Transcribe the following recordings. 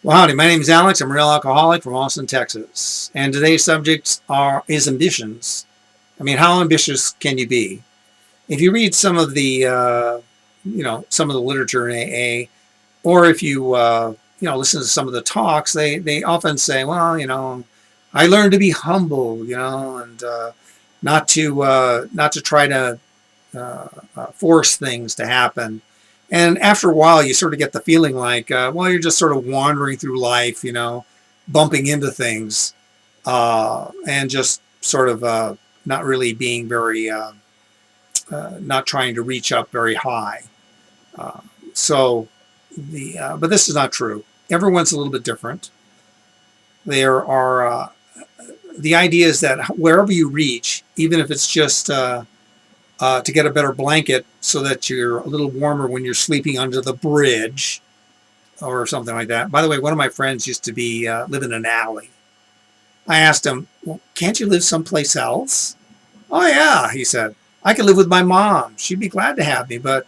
Well, howdy, my name is Alex. I'm a real alcoholic from Austin, Texas. And today's subject is ambitions. I mean, how ambitious can you be? If you read some of the, some of the literature in AA, or if you, listen to some of the talks, they often say, well, I learned to be humble, and not to try to force things to happen. And after a while, you sort of get the feeling like, you're just sort of wandering through life, bumping into things, and just sort of not really being very, not trying to reach up very high. Uh, but this is not true. Everyone's a little bit different. There are, the idea is that wherever you reach, even if it's just, to get a better blanket so that you're a little warmer when you're sleeping under the bridge or something like that. By the way, one of my friends used to be live in an alley. I asked him, well, can't you live someplace else? Oh, yeah, he said. I could live with my mom. She'd be glad to have me, but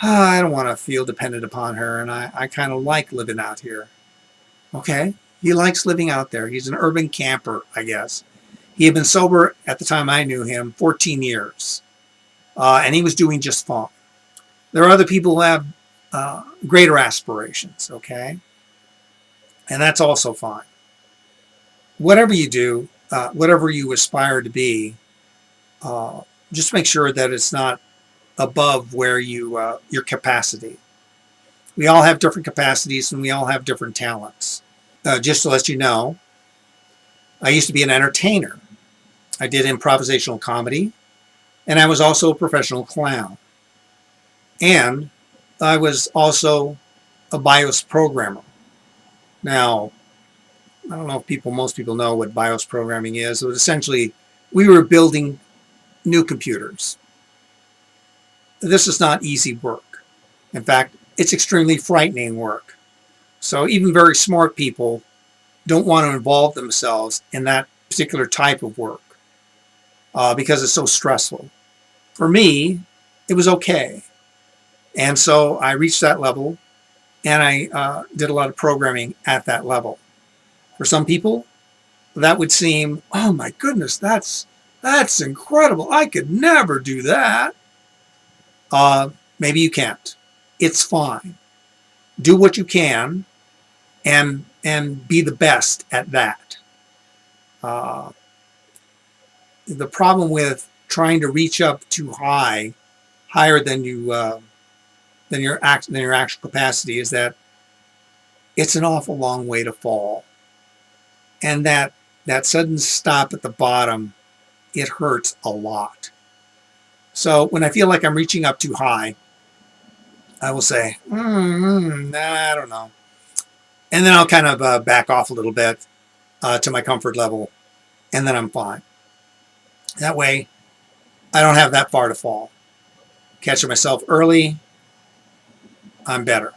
I don't want to feel dependent upon her, and I kind of like living out here. Okay, he likes living out there. He's an urban camper, I guess. He had been sober at the time I knew him 14 years. And he was doing just fine. There are other people who have greater aspirations, okay? And that's also fine. Whatever you do, whatever you aspire to be, just make sure that it's not above where your capacity. We all have different capacities and we all have different talents. Just to let you know, I used to be an entertainer. I did improvisational comedy. And I was also a professional clown. And I was also a BIOS programmer. Now, I don't know if most people know what BIOS programming is, but essentially we were building new computers. This is not easy work. In fact, it's extremely frightening work. So even very smart people don't want to involve themselves in that particular type of work because it's so stressful. For me, it was okay. And so I reached that level and I did a lot of programming at that level. For some people, that would seem, oh my goodness, that's incredible. I could never do that. Maybe you can't. It's fine. Do what you can and be the best at that. The problem with trying to reach up too higher than your actual capacity is that it's an awful long way to fall, and that sudden stop at the bottom, it hurts a lot. So when I feel like I'm reaching up too high, I will say, nah, I don't know, and then I'll kind of back off a little bit to my comfort level, and then I'm fine. That way, I don't have that far to fall. Catching myself early, I'm better.